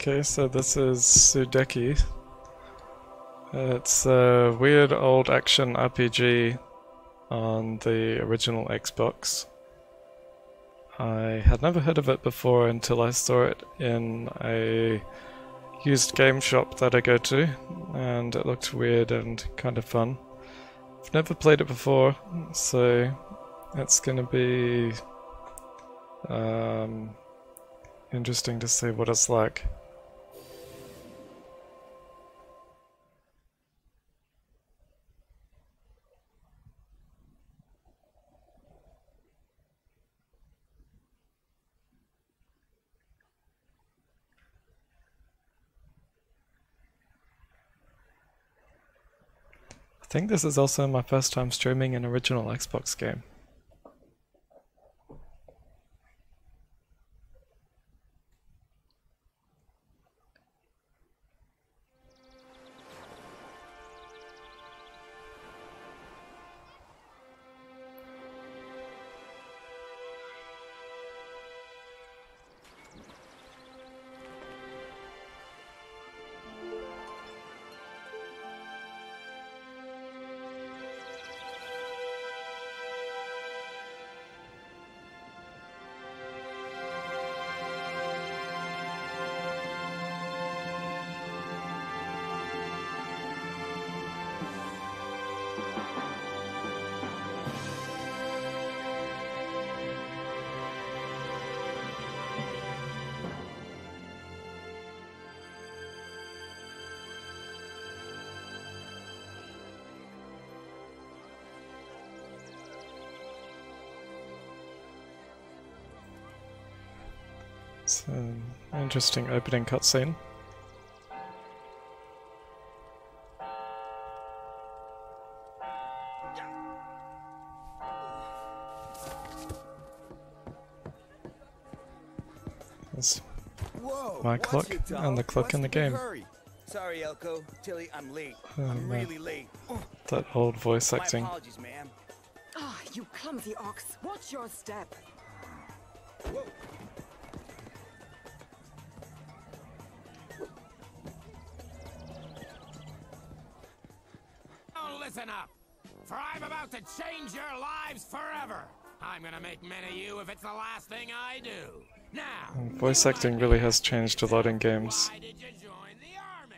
Okay, so this is Sudeki. It's a weird old action RPG on the original Xbox. I had never heard of it before until I saw it in a used game shop that I go to, and it looked weird and kind of fun. I've never played it before, so it's gonna be interesting to see what it's like. I think this is also my first time streaming an original Xbox game. It's an interesting opening cutscene. There's my clock and the clock in the game. Sorry, Elko. Tilly, I'm late. Oh, I'm man. really late. That old voice My acting. apologies, ma'am. Ah, you clumsy ox. Watch your step. Whoa. Oh, listen up, for I'm about to change your lives forever. I'm gonna make men of you if it's the last thing I do. Now, Voice acting really has changed a lot in games. why did you join the army?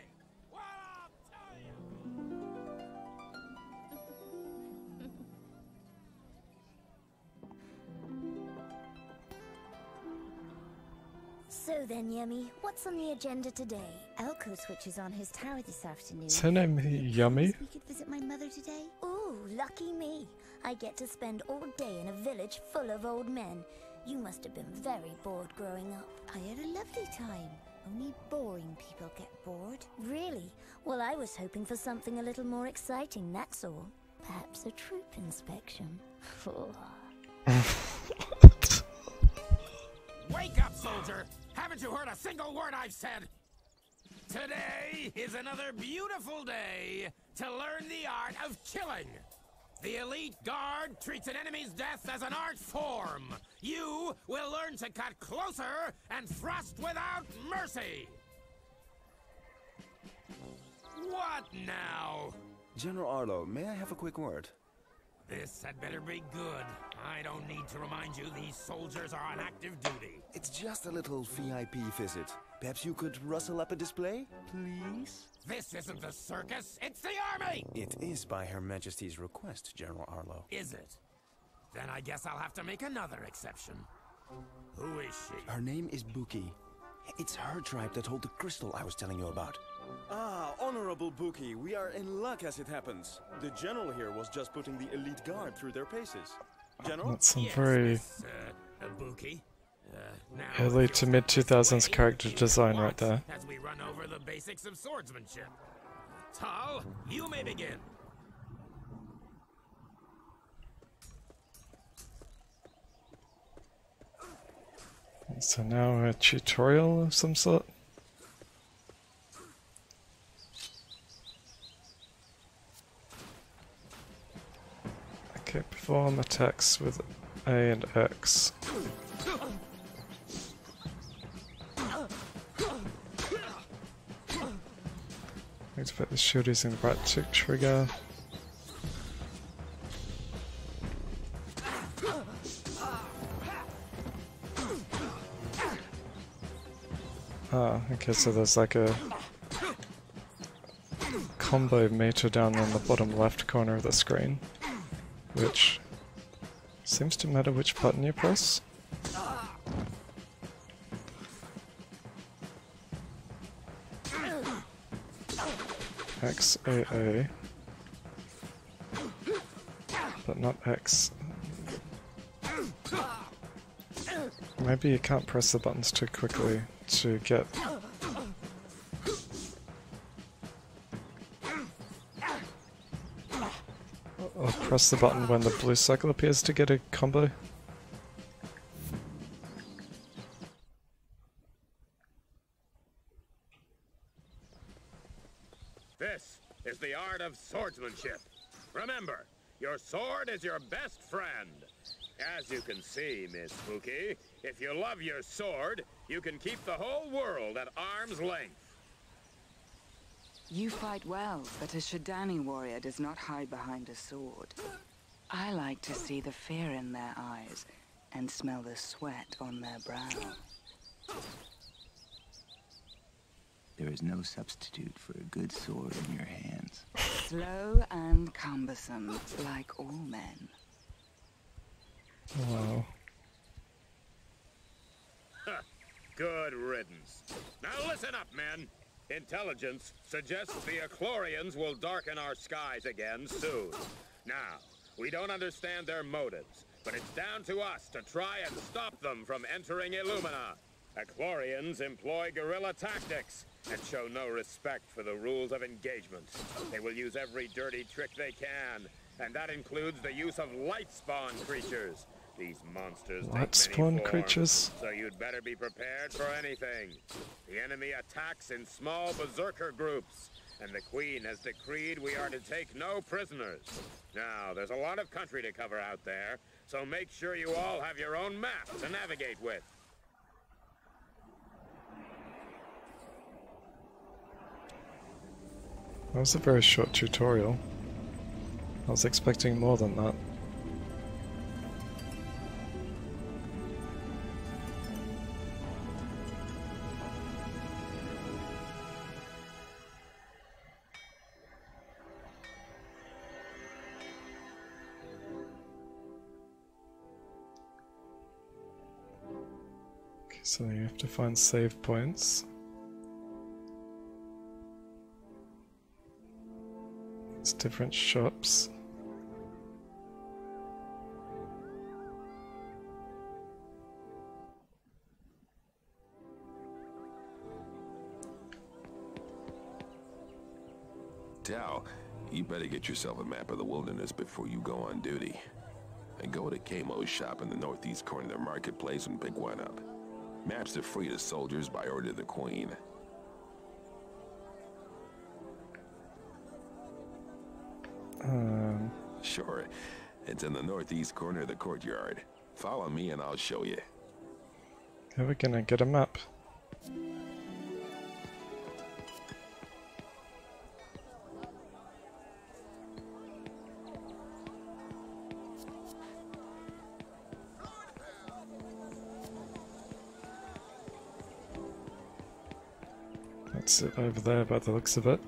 Well, I'll tell you. So then, Yummy, what's on the agenda today? Elko switches on his tower this afternoon. Is her name Yummy? We could visit my mother today. Ooh, lucky me. I get to spend all day in a village full of old men. You must have been very bored growing up. I had a lovely time. Only boring people get bored. Really? Well, I was hoping for something a little more exciting, that's all. Perhaps a troop inspection. Wake up, soldier! Haven't you heard a single word I've said? Today is another beautiful day to learn the art of killing. The elite guard treats an enemy's death as an art form. You will learn to cut closer and thrust without mercy. What now? General Arlo, may I have a quick word? This had better be good. I don't need to remind you these soldiers are on active duty. It's just a little VIP visit. Perhaps you could rustle up a display, please? This isn't the circus, it's the army! It is by Her Majesty's request, General Arlo. Is it? Then I guess I'll have to make another exception. Who is she? Her name is Buki. It's her tribe that hold the crystal I was telling you about. Ah, Honorable Buki, we are in luck as it happens. The General here was just putting the elite guard through their paces. General? That's some Yes, very Miss, Ibuki. Now, early if to you'll mid-2000s step character away, design what? right there. As we run over the basics of swordsmanship. Tal, you may begin. So now a tutorial of some sort? Okay, perform attacks with A and X. Activate the shield using the right trigger. Ah, okay, so there's like a combo meter down in the bottom left corner of the screen, which seems to matter which button you press. XAA, but not X. Maybe you can't press the buttons too quickly to get... Or press the button when the blue circle appears to get a combo. This is the art of swordsmanship. Remember, your sword is your best friend. As you can see, Miss Spooky, if you love your sword, you can keep the whole world at arm's length. You fight well, but a Shadani warrior does not hide behind a sword. I like to see the fear in their eyes and smell the sweat on their brow. There is no substitute for a good sword in your hands. Slow and cumbersome, like all men. Wow. Good riddance. Now listen up, men. Intelligence suggests the Echlorians will darken our skies again soon. Now, we don't understand their motives, but it's down to us to try and stop them from entering Illumina. Echlorians employ guerrilla tactics and show no respect for the rules of engagement. They will use every dirty trick they can, and that includes the use of light spawn creatures. These monsters take Light many spawn forms, creatures? so you'd better be prepared for anything. The enemy attacks in small berserker groups, and the Queen has decreed we are to take no prisoners. Now, there's a lot of country to cover out there, so make sure you all have your own map to navigate with. That was a very short tutorial. I was expecting more than that. Okay, so you have to find save points. There's different shops. Tao, you better get yourself a map of the wilderness before you go on duty. And go to Kamo's shop in the northeast corner of the marketplace and pick one up. Maps are free to soldiers by order of the Queen. Sure. It's in the northeast corner of the courtyard. Follow me and I'll show you. How are we gonna get a map? That's it over there by the looks of it.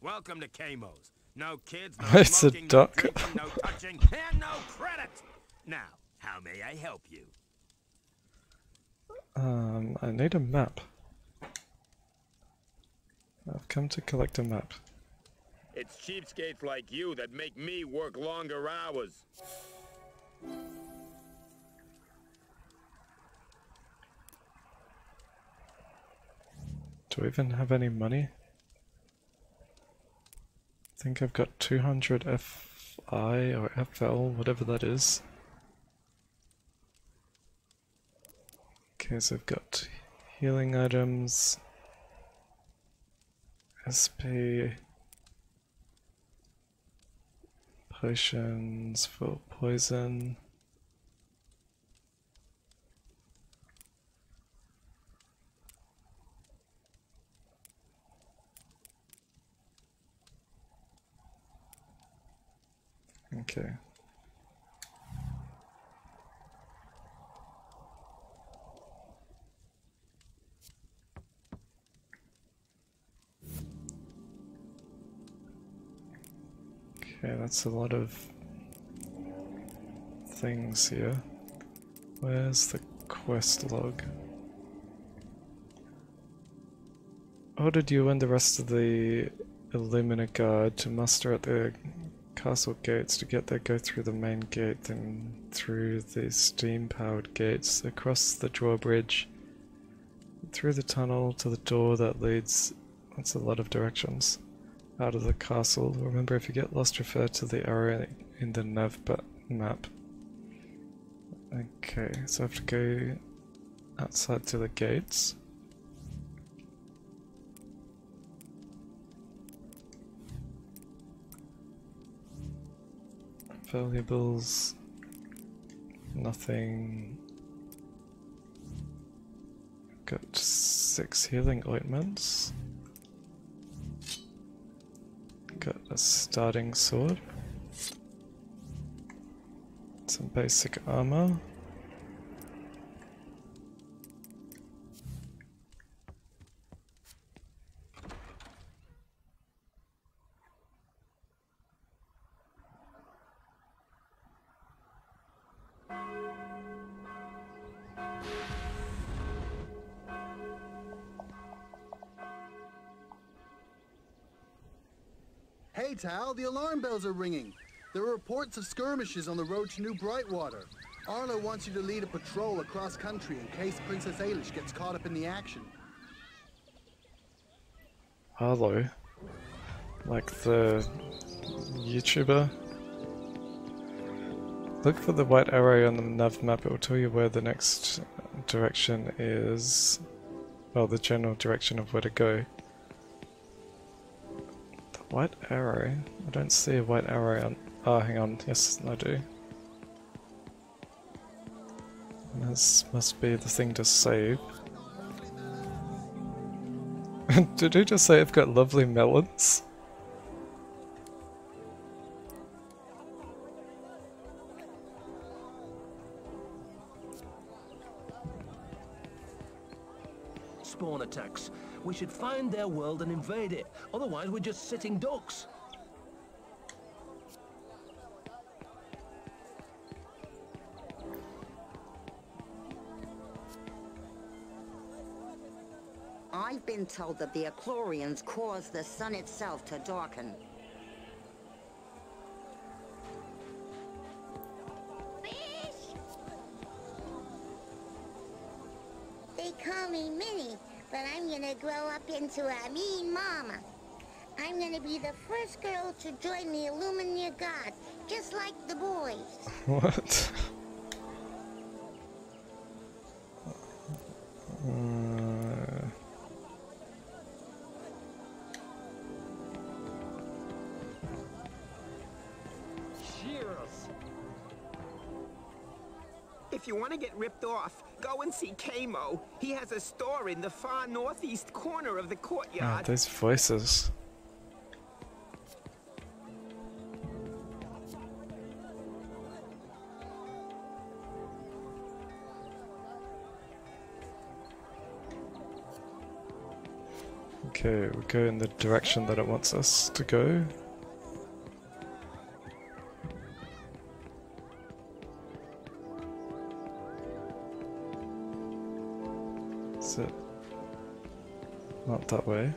Welcome to Kamo's. No kids, no It's a smoking, duck. no drinking, no touching, and no credit. Now, how may I help you? I need a map. I've come to collect a map. It's cheapskates like you that make me work longer hours. Do I even have any money? I think I've got 200 FI or FL, whatever that is. Okay, so I've got Healing items. SP. Potions for poison. Okay. Okay, that's a lot of things here. Where's the quest log? Ordered you and the rest of the Illumina Guard to muster at the castle gates. To get there, go through the main gate, then through the steam-powered gates, across the drawbridge, through the tunnel to the door that leads, that's a lot of directions, out of the castle. Remember, if you get lost, refer to the arrow in the nav map. Okay, so I have to go outside to the gates. Valuables, nothing. Got 6 healing ointments. Got a starting sword. Some basic armor. Hey, Tal, the alarm bells are ringing. There are reports of skirmishes on the road to New Brightwater. Arlo wants you to lead a patrol across country in case Princess Ailish gets caught up in the action. Arlo? Like the YouTuber? Look for the white arrow on the nav map, it will tell you where the next direction is. Well, the general direction of where to go. The white arrow? I don't see a white arrow on... Oh, hang on. Yes, I do. This must be the thing to save. Did you just say I've got lovely melons? Spawn attacks. We should find their world and invade it. Otherwise, we're just sitting ducks. I've been told that the Eclorians cause the sun itself to darken. They call me Minnie, but I'm gonna grow up into a mean mama. I'm gonna be the first girl to join the Illumina Guard, just like the boys. What? If you want to get ripped off, go and see Kamo. He has a store in the far northeast corner of the courtyard. Oh, those voices. Okay, we go in the direction that it wants us to go. Is it not that way?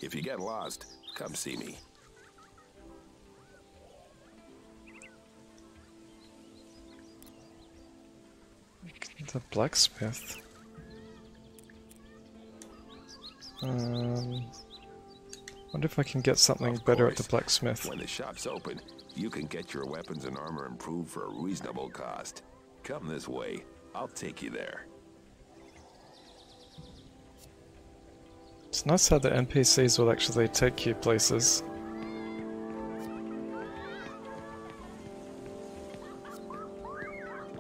If you get lost, come see me. The blacksmith. Wonder if I can get something Of better at the course. blacksmith. When the shop's open, you can get your weapons and armor improved for a reasonable cost. Come this way. I'll take you there. It's nice how the NPCs will actually take you places.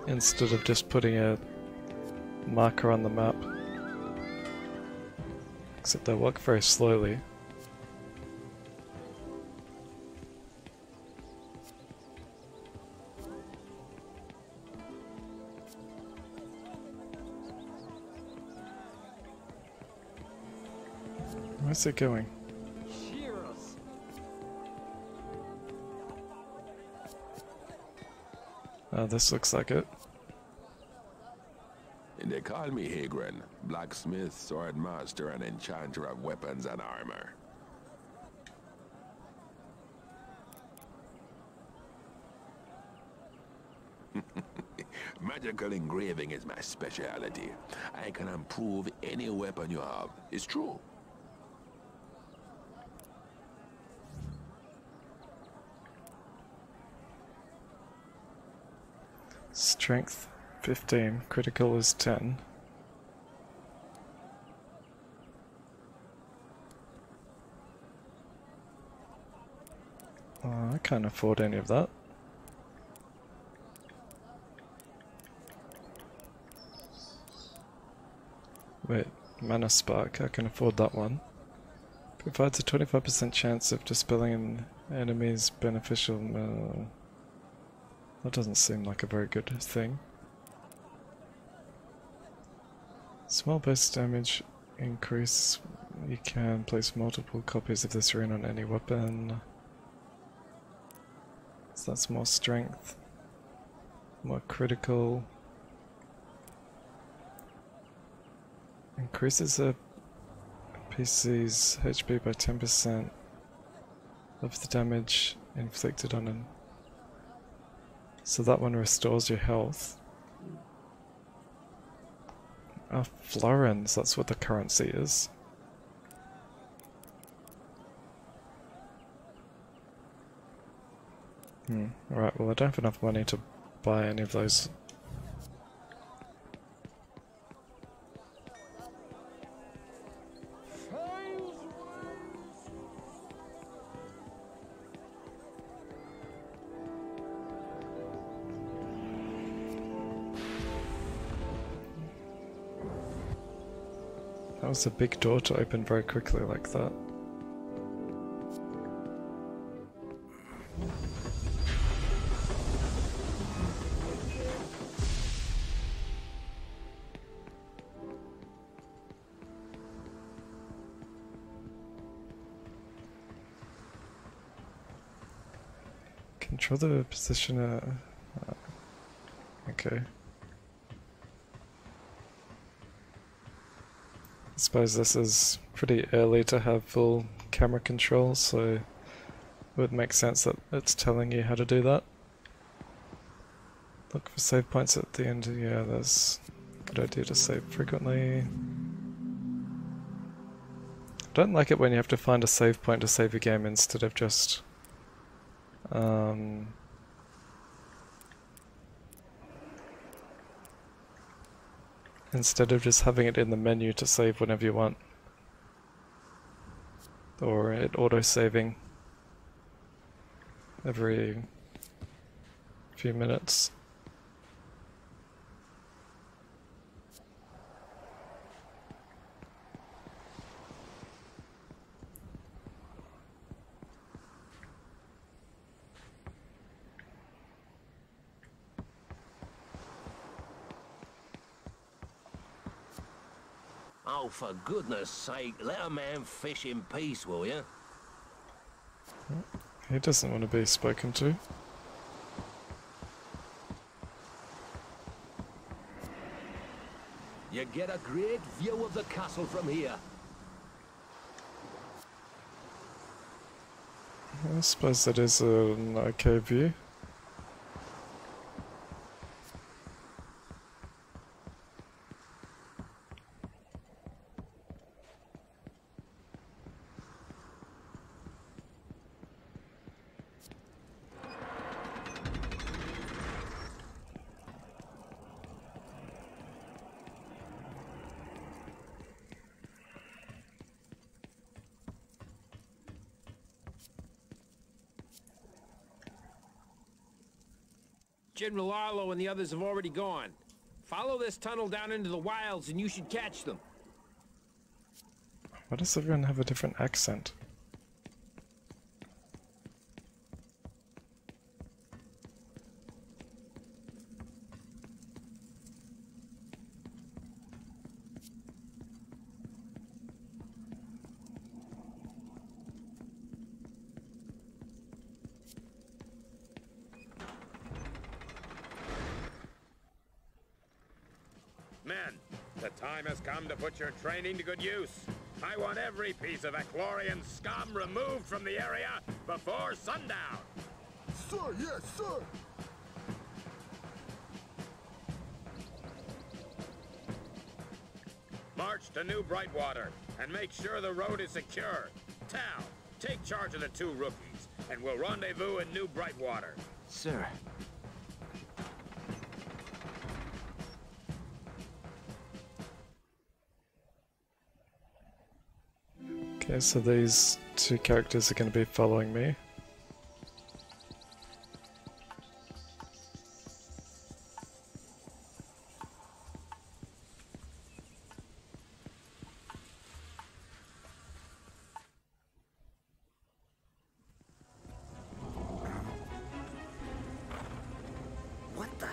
Instead of just putting a marker on the map. Except they walk very slowly. Where's it going? Oh, this looks like it. And they call me Hagren, blacksmith, sword master, and enchanter of weapons and armor. Magical engraving is my specialty. I can improve any weapon you have. It's true. Strength 15, critical is 10. Oh, I can't afford any of that. Wait, Mana Spark, I can afford that one. Provides a 25% chance of dispelling an enemy's beneficial... that doesn't seem like a very good thing. Small base damage increase. You can place multiple copies of this rune on any weapon. So that's more strength. More critical. Increases a PC's HP by 10% of the damage inflicted on an... So that one restores your health. Ah, florins, that's what the currency is. Alright, well I don't have enough money to buy any of those. That was a big door to open very quickly like that. Control the position. Okay. I suppose this is pretty early to have full camera control, so it would make sense that it's telling you how to do that. Look for save points at the end. Yeah, that's a good idea to save frequently. I don't like it when you have to find a save point to save a game instead of just having it in the menu to save whenever you want. Or it auto-saving every few minutes. Oh, for goodness sake, let a man fish in peace, will you? He doesn't want to be spoken to. You get a great view of the castle from here. I suppose that is an okay view. General Arlo and the others have already gone. Follow this tunnel down into the wilds and you should catch them. Why does everyone have a different accent? Men, the time has come to put your training to good use. I want every piece of Eclorian scum removed from the area before sundown. Sir, yes, sir. March to New Brightwater and make sure the road is secure. Tal, take charge of the 2 rookies, and we'll rendezvous in New Brightwater. Sir. Okay, so these 2 characters are going to be following me. What the?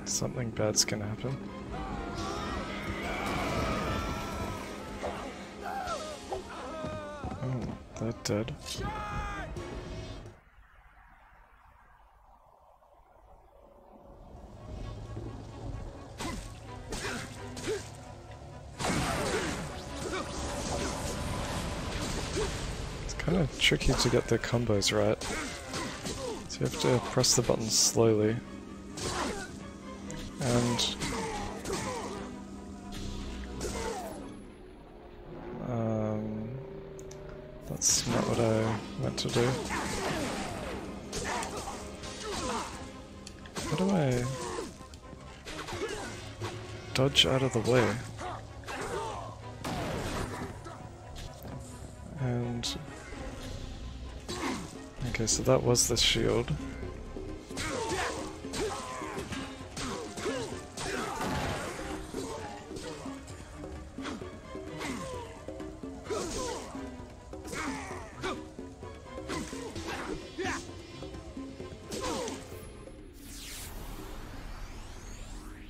Something bad's gonna happen. Oh, they're dead. It's kind of tricky to get the combos right. So you have to press the buttons slowly. And that's not what I meant to do. How do I dodge out of the way? And okay, so that was the shield.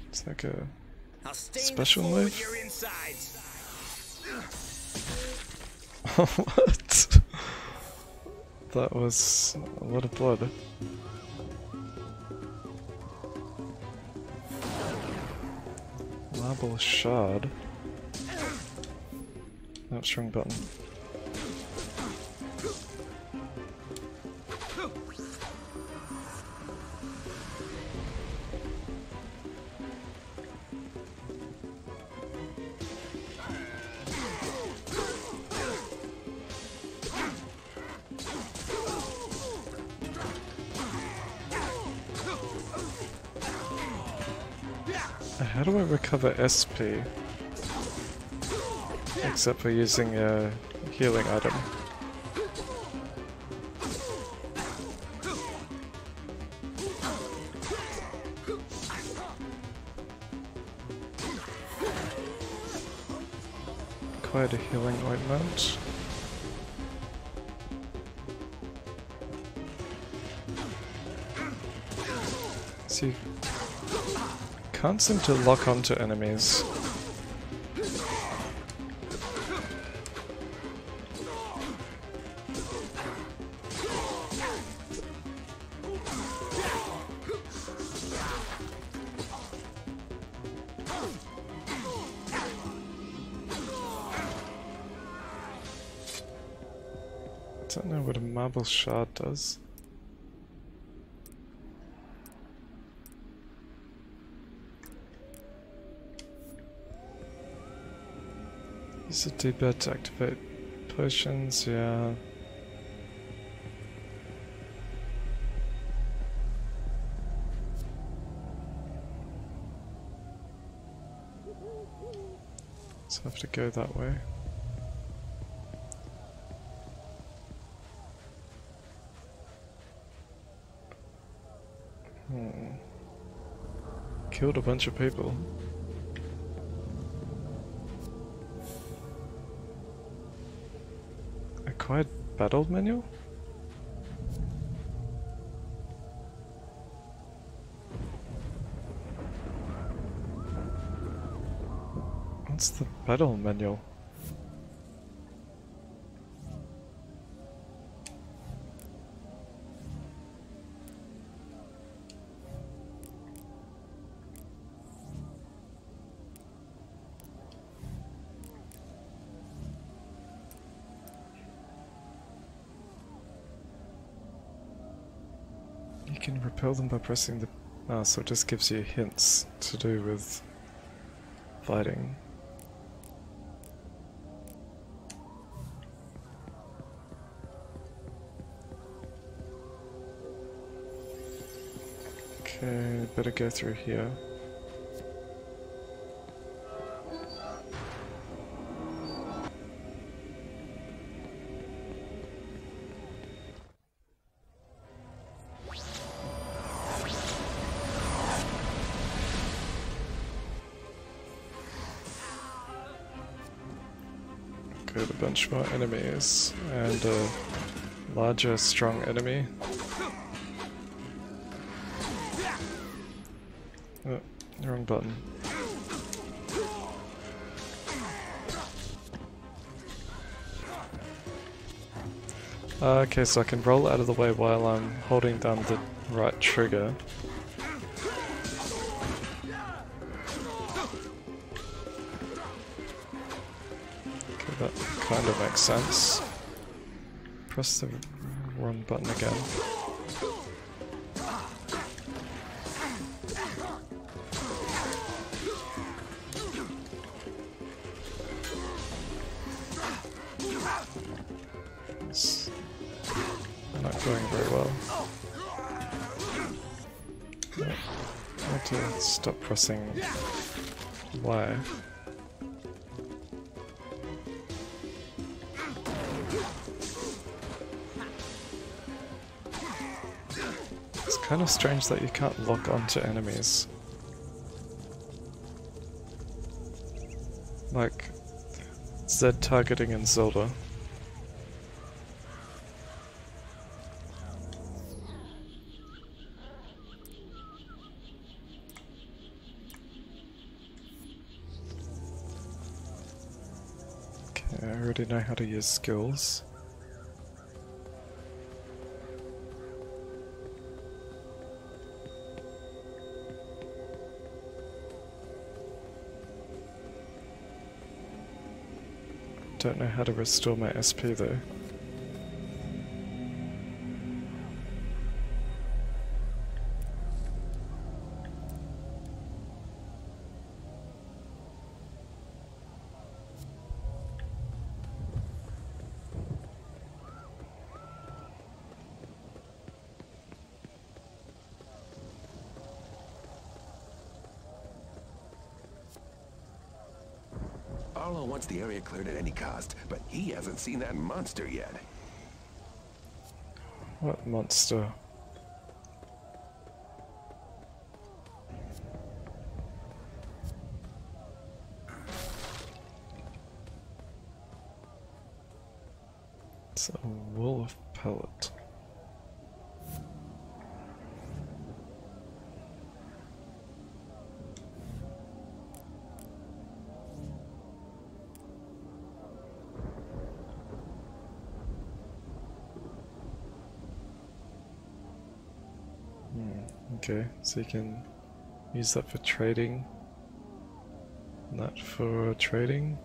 It's like a special move. What? That was a lot of blood. Marble shard. That's wrong button. How do I recover SP? Except for using a healing item. Quite a healing ointment. See, can't seem to lock onto enemies. I don't know what a marble shard does. Use a D-pad to activate potions, yeah. So I have to go that way. Killed a bunch of people. Acquired battle manual? What's the battle manual? You can repel them by pressing the... Ah, so it just gives you hints to do with fighting. Okay, better go through here. Got a bunch more enemies and a larger, strong enemy. Oh, wrong button. Okay, so I can roll out of the way while I'm holding down the right trigger. Okay, that kind of makes sense. Press the wrong button again. It's not going very well. No, I have to stop pressing Y. It's kind of strange that you can't lock onto enemies. Like Z targeting in Zelda. Okay, I already know how to use skills. Don't know how to restore my SP though. Arlo wants the area cleared at any cost, but he hasn't seen that monster yet. What monster? It's a wolf pellet. Okay, so you can use that for trading, that for trading.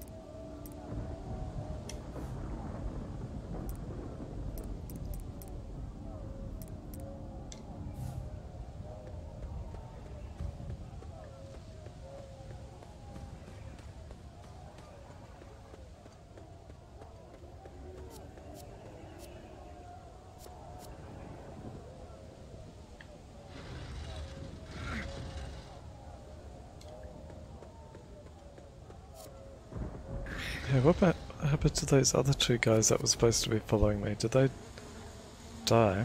Yeah, what happened to those other two guys that were supposed to be following me? Did they die?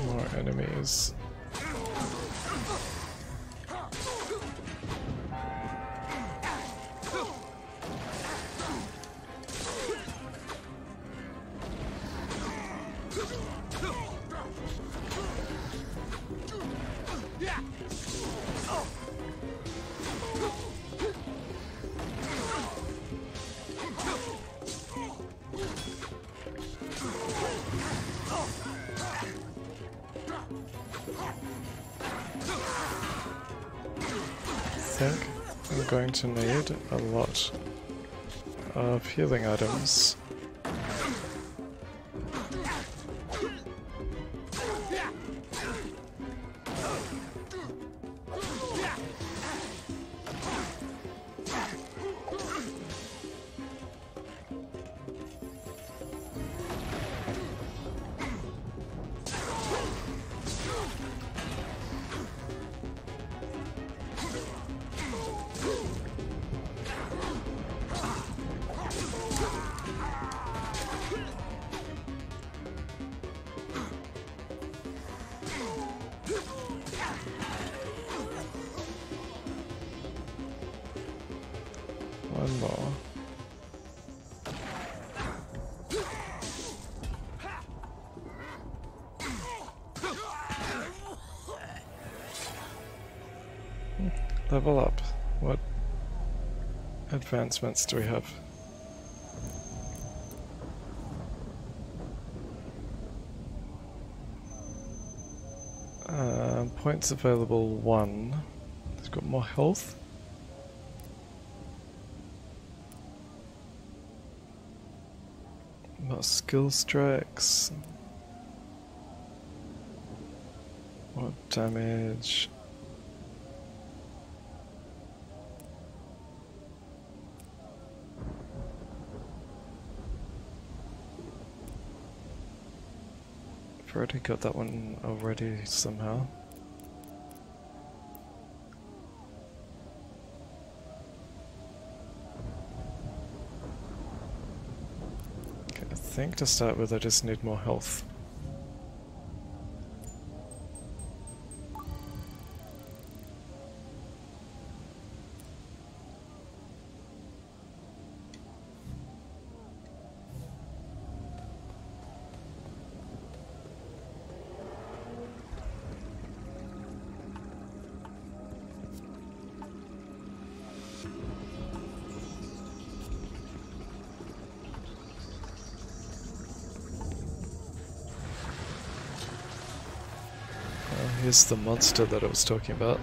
More enemies. I think I'm going to need a lot of healing items. One more. Level up. What advancements do we have? Points available 1. It's got more health. More skill strikes. More damage. I've already got that one already somehow. Okay, I think to start with I just need more health. Here's the monster that I was talking about.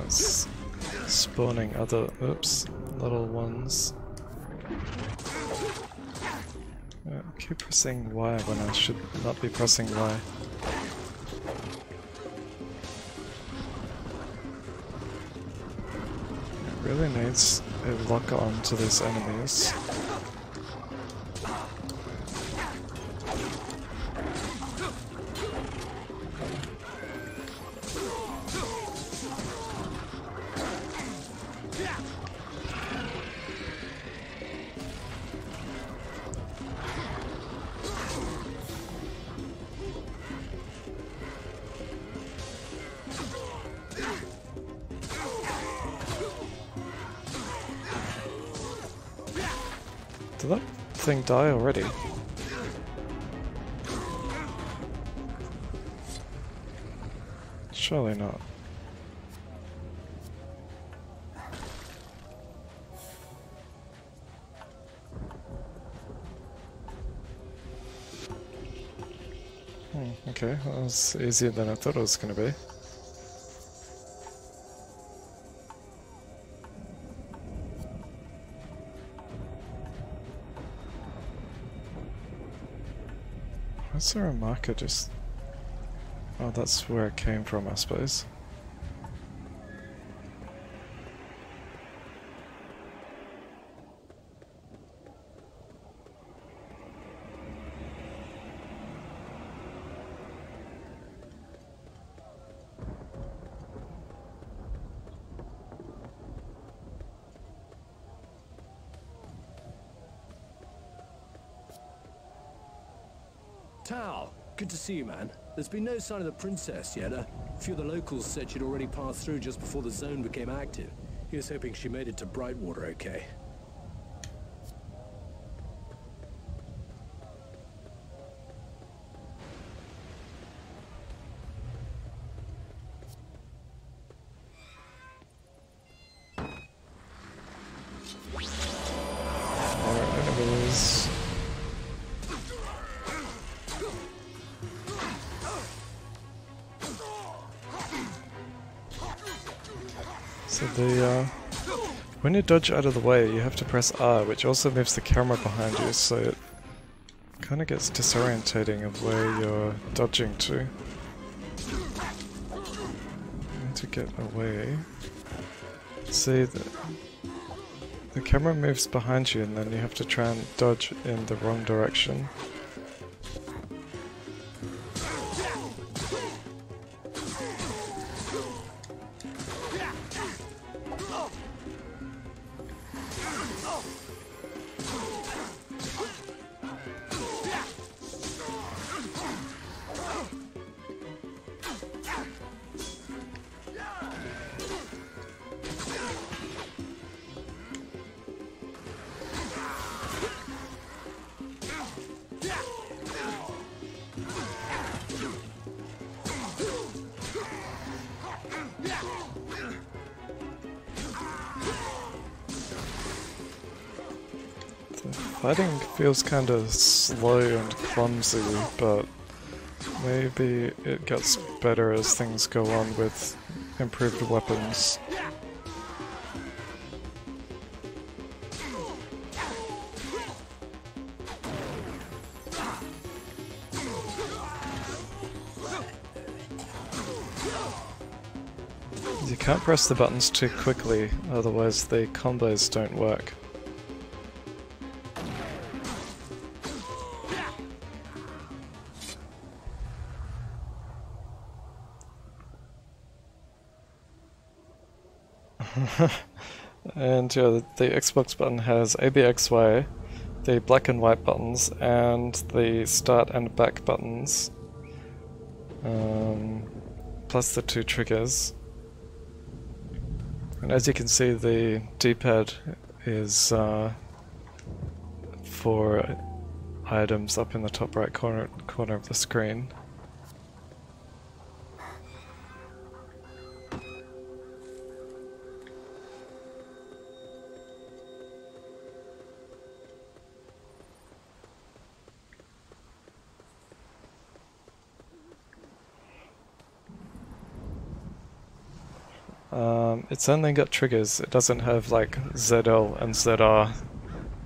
It's spawning other, little ones. Keep pressing Y when I should not be pressing Y. Really needs a lock on to these enemies. Did that thing die already? Surely not. Okay, that was easier than I thought it was going to be. Is there a marker just... Oh, that's where it came from, I suppose. Tao, good to see you, man. There's been no sign of the princess yet. A few of the locals said she'd already passed through just before the zone became active. He was hoping she made it to Brightwater okay. So when you dodge out of the way, you have to press R, which also moves the camera behind you, so it kind of gets disorientating of where you're dodging to. You need to get away. See, the camera moves behind you and then you have to try and dodge in the wrong direction. Fighting feels kind of slow and clumsy, but maybe it gets better as things go on with improved weapons. You can't press the buttons too quickly, otherwise the combos don't work. And yeah, the Xbox button has ABXY, the black and white buttons, and the start and back buttons, plus the two triggers. And as you can see, the D-pad is for items up in the top right corner of the screen. It's only got triggers, it doesn't have like ZL and ZR,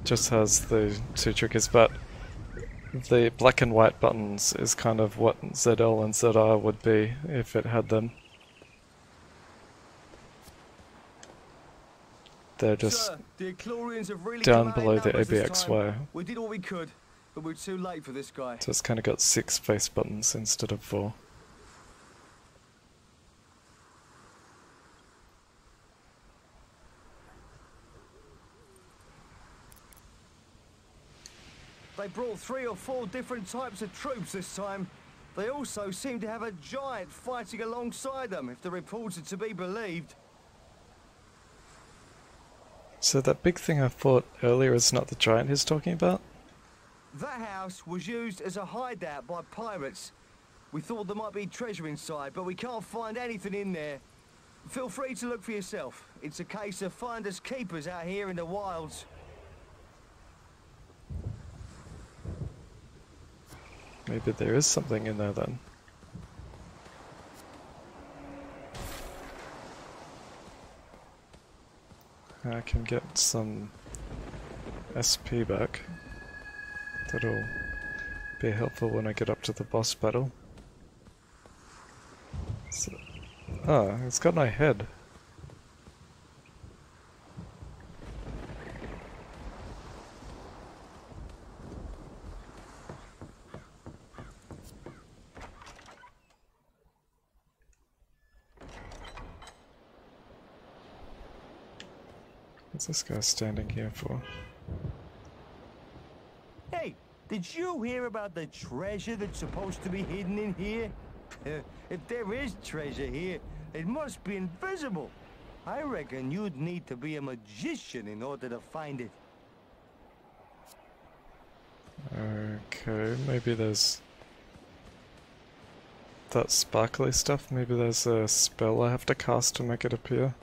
just has the two triggers, but the black and white buttons is kind of what ZL and ZR would be if it had them. They're just Sir, the Eclorians have really down come below out the in numbers this ABXY. time. We did all we could, but we're too late for this guy. So it's kind of got 6 face buttons instead of 4. They brought 3 or 4 different types of troops this time. They also seem to have a giant fighting alongside them, if the reports are to be believed. So that big thing I fought earlier is not the giant he's talking about? That house was used as a hideout by pirates. We thought there might be treasure inside, but we can't find anything in there. Feel free to look for yourself. It's a case of finders keepers out here in the wilds. Maybe there is something in there then. I can get some SP back. That'll be helpful when I get up to the boss battle. So, oh, it's got my head. What's this guy standing here for? Hey, did you hear about the treasure that's supposed to be hidden in here? If there is treasure here, it must be invisible. I reckon you'd need to be a magician in order to find it. Okay, maybe there's that sparkly stuff. Maybe there's a spell I have to cast to make it appear.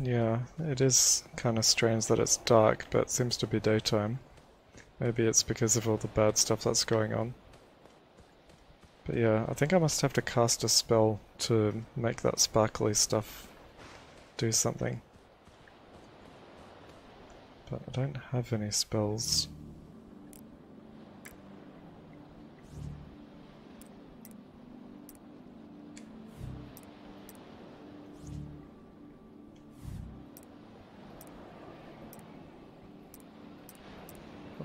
Yeah, it is kind of strange that it's dark, but it seems to be daytime. Maybe it's because of all the bad stuff that's going on. But yeah, I think I must have to cast a spell to make that sparkly stuff do something. But I don't have any spells.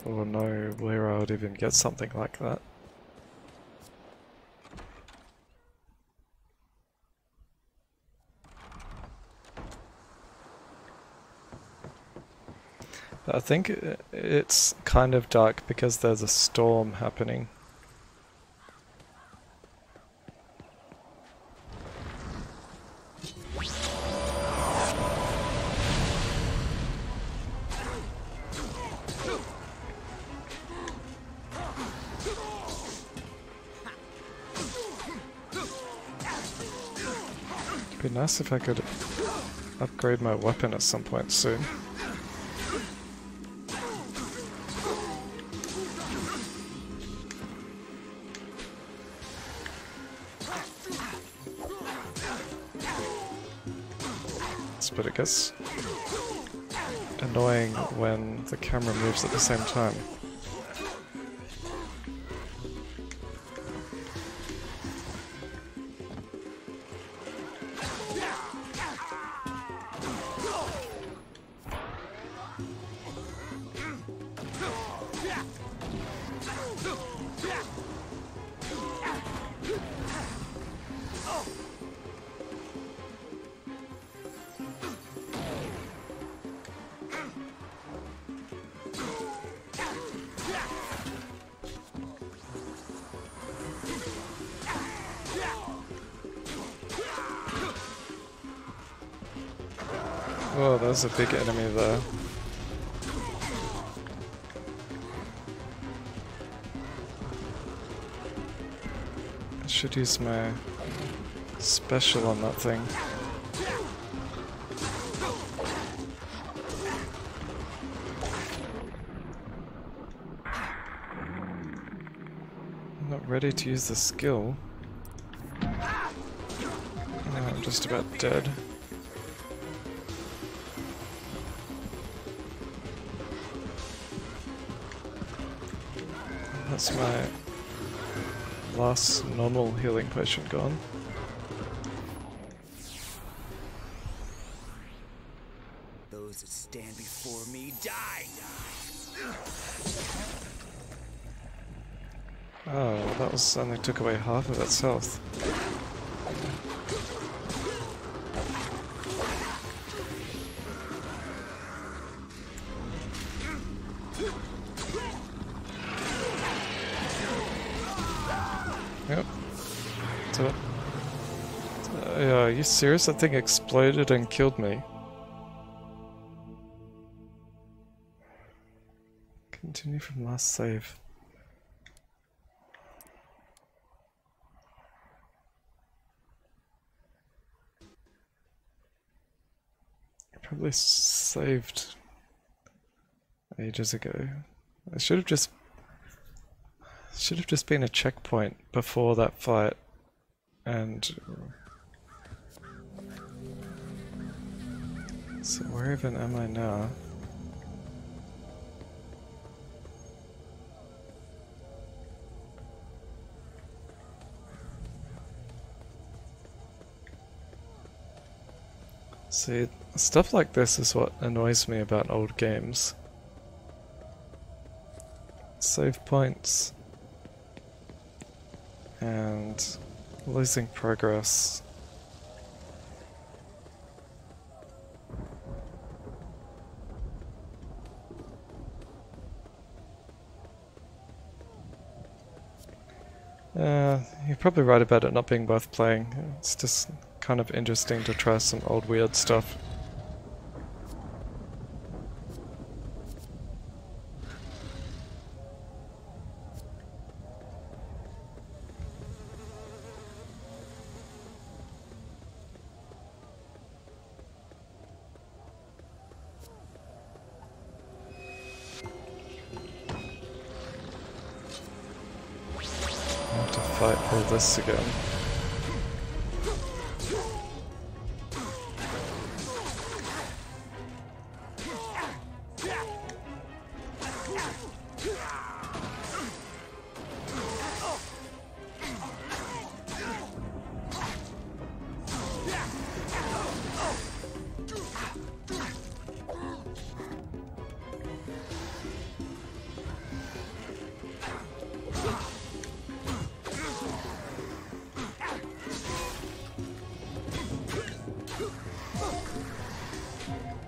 Or know where I would even get something like that. I think it's kind of dark because there's a storm happening. It'd be nice if I could upgrade my weapon at some point soon. But it gets annoying when the camera moves at the same time. Oh, there's a big enemy there. I should use my special on that thing. I'm not ready to use the skill. Oh, I'm just about dead. That's my last normal healing potion gone. Those that stand before me die! Oh, that was only took away half of its health. Yep. Are you serious? That thing exploded and killed me. Continue from last save. I probably saved ages ago. It should have just been a checkpoint before that fight, and so where even am I now? See, stuff like this is what annoys me about old games. Save points and losing progress. You're probably right about it not being worth playing. It's just kind of interesting to try some old weird stuff. I have to fight all this again.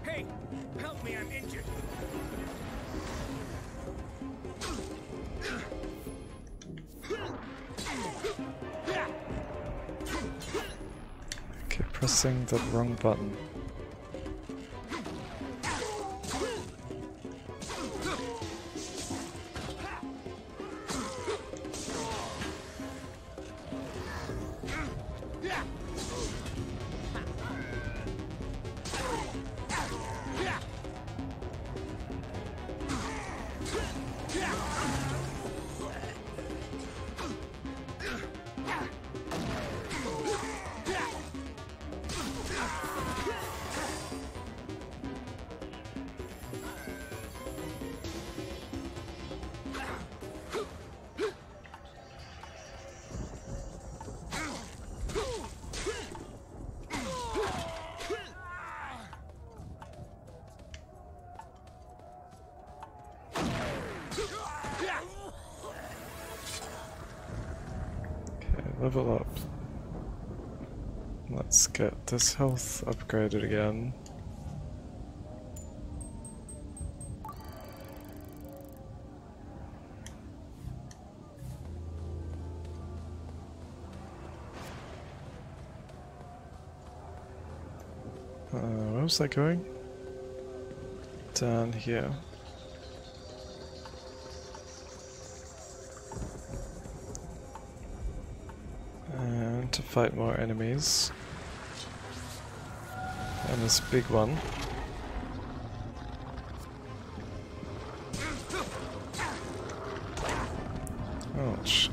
Hey, help me, I'm injured. I keep pressing the wrong button. Level up. Let's get this health upgraded again. Where was that going? Down here. And to fight more enemies. And this big one. Ouch.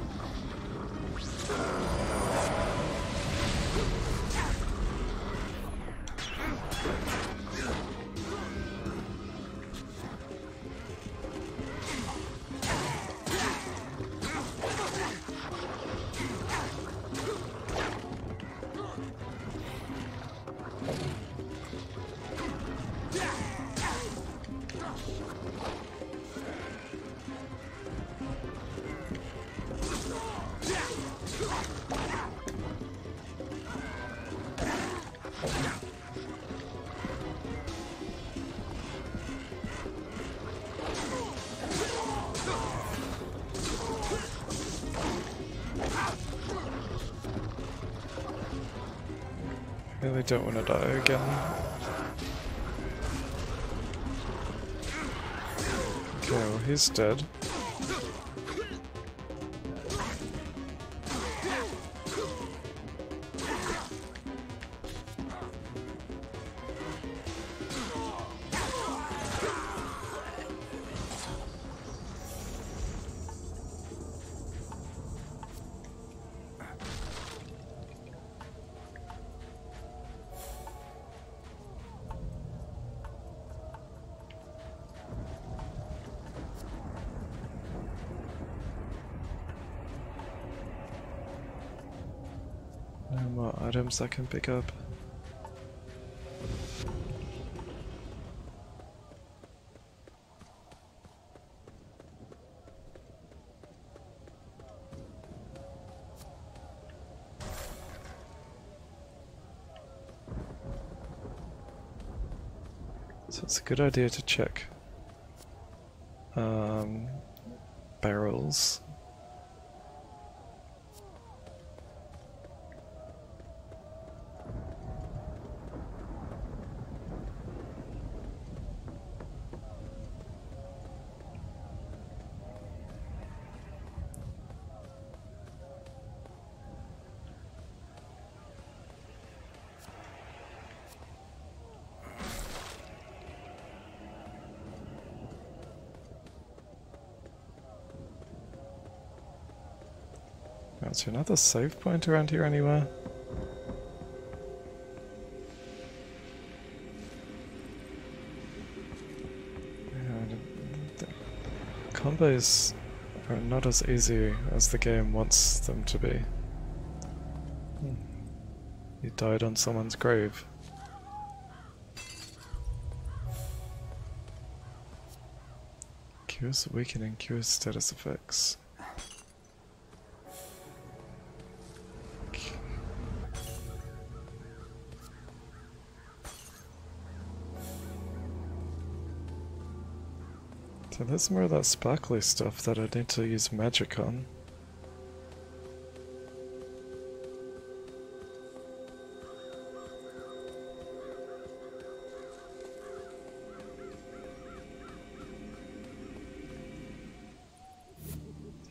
Really don't want to die again. Okay, well he's dead. No more items I can pick up. So it's a good idea to check barrels. Is there another save point around here anywhere? Yeah, the combos are not as easy as the game wants them to be. You died on someone's grave. Cures weakening, cures status effects. So there's more of that sparkly stuff that I need to use magic on.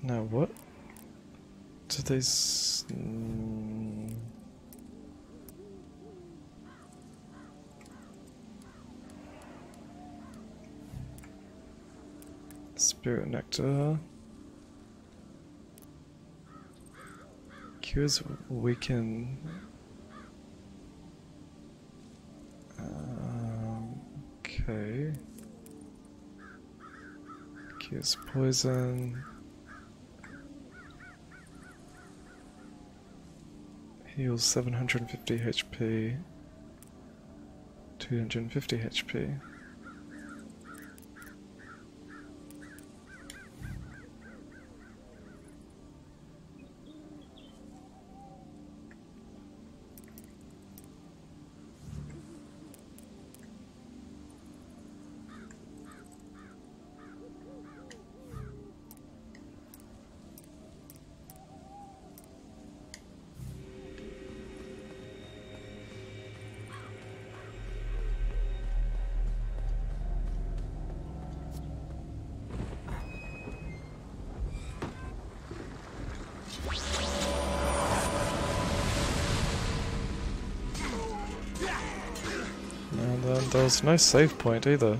Now what do these... Spirit Nectar. Cures weaken. Okay. Cures poison. Heals 750 HP. 250 HP. And then there's no save point either.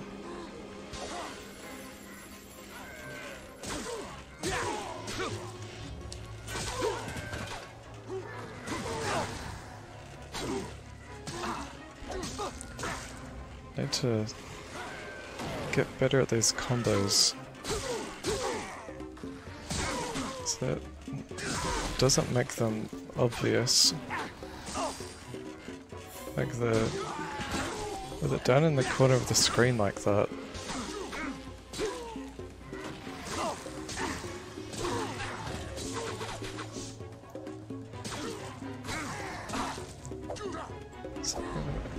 Need to get better at these combos. So it doesn't make them obvious. Like with it down in the corner of the screen like that. So,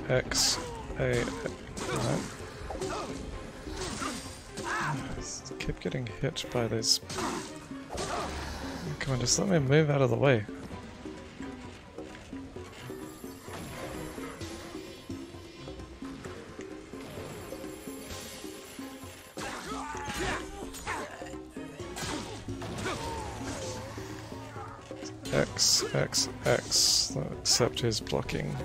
X, A, right. Keep getting hit by these. Come on, just let me move out of the way. X, X, X, except his blocking.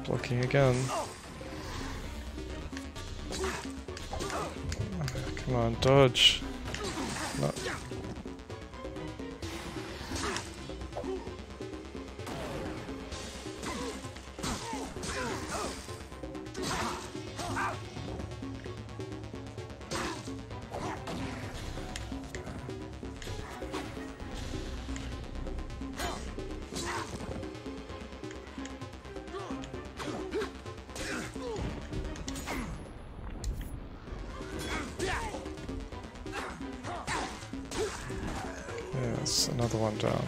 Blocking again. Come on, dodge. No. There's another one down.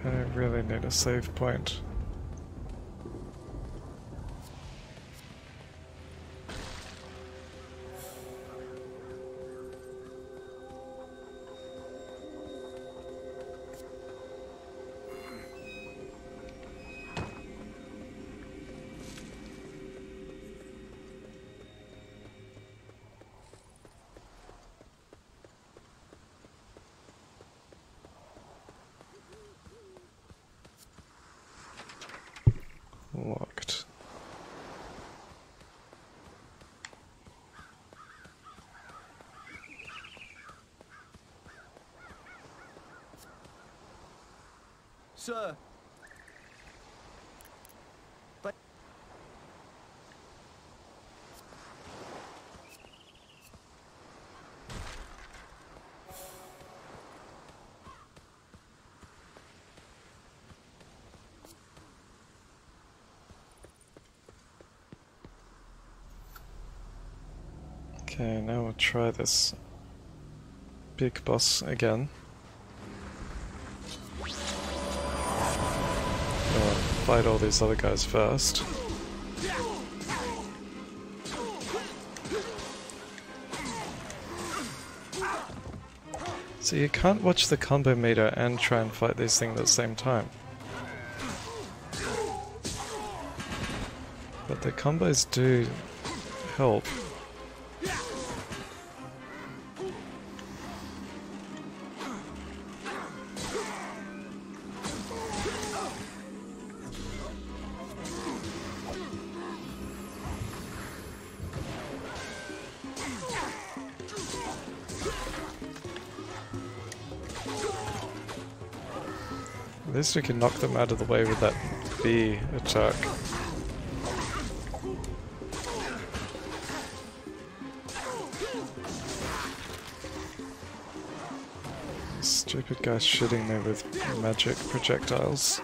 I really need a save point. Locked. Sir. But Okay, now we'll try this big boss again. Fight all these other guys first. So you can't watch the combo meter and try and fight these things at the same time. But the combos do help. At least we can knock them out of the way with that B attack. Stupid guy shooting me with magic projectiles.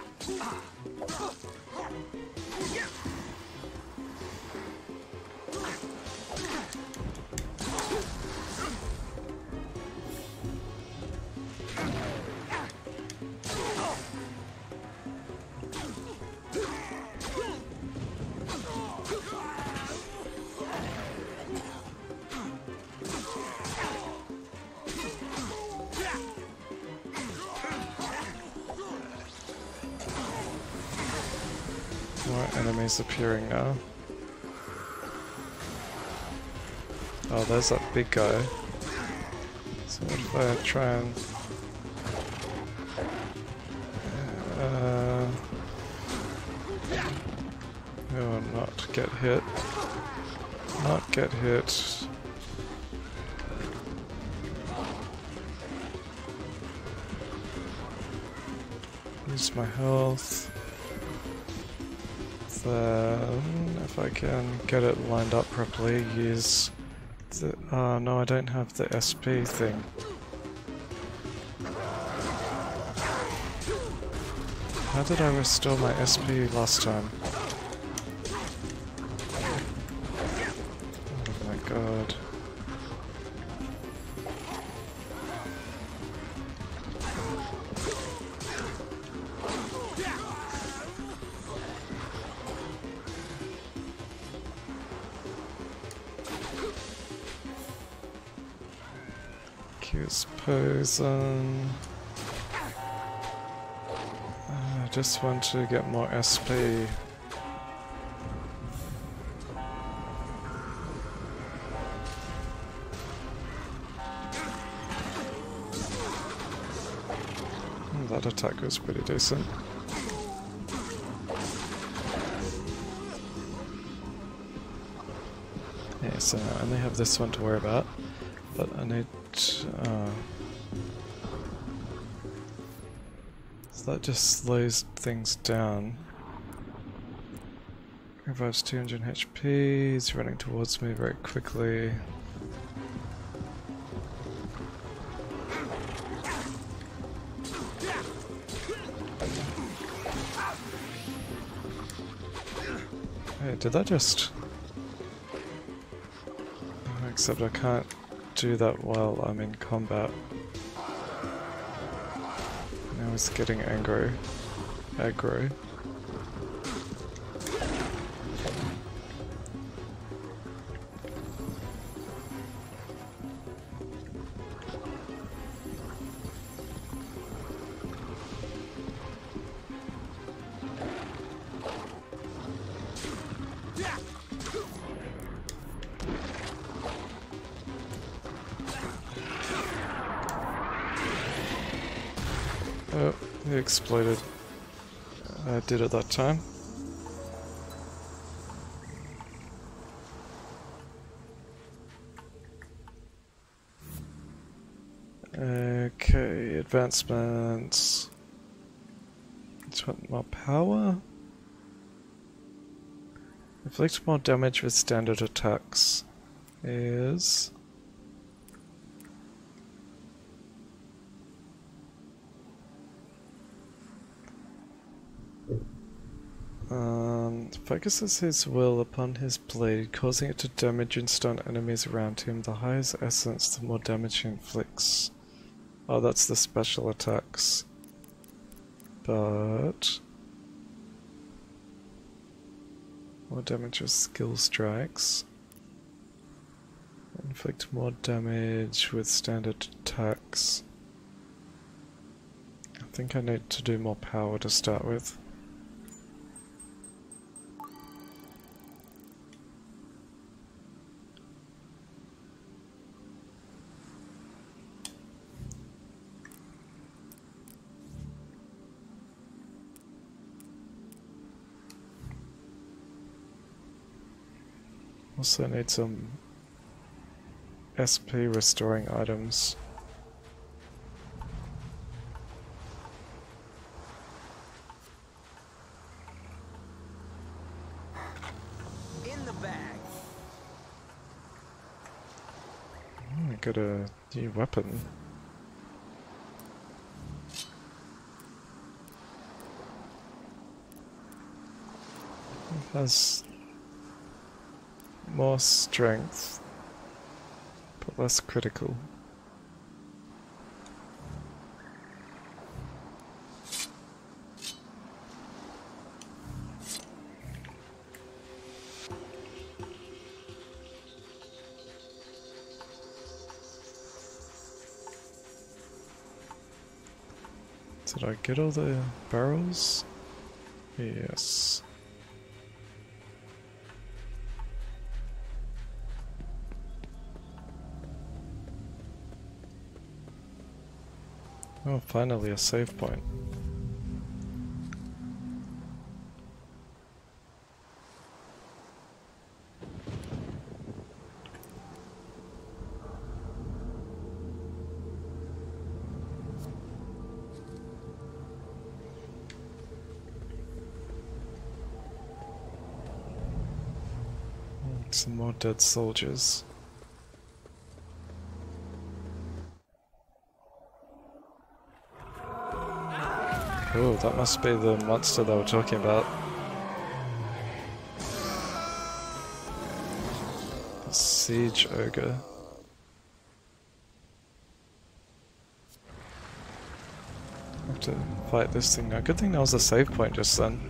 More enemies appearing now. Oh, there's that big guy. So what if I try and... oh, not get hit. Not get hit. Use my health. Then, if I can get it lined up properly, use the... oh no, I don't have the SP thing. How did I restore my SP last time? Oh my god. Use poison. I just want to get more SP. That attack was pretty decent. Yeah, so I only have this one to worry about, but I need so that just slows things down. Revives 200 HP, he's running towards me very quickly. Hey, did that just... Except I can't do that while I'm in combat. Now he's getting aggro. Oh, he exploded. I did it that time. Okay, advancements. Let's want more power. Inflict more damage with standard attacks is... focuses his will upon his blade, causing it to damage and stun enemies around him. The higher his essence, the more damage he inflicts. Oh, that's the special attacks. But... more damage with skill strikes. Inflict more damage with standard attacks. I think I need to do more power to start with. Also need some SP restoring items. In the bag. I got a new weapon. It has more strength, but less critical. Did I get all the barrels? Yes. Oh, finally a save point. Some more dead soldiers. Oh, that must be the monster they were talking about. The siege ogre. I have to fight this thing now. Good thing that was a save point just then.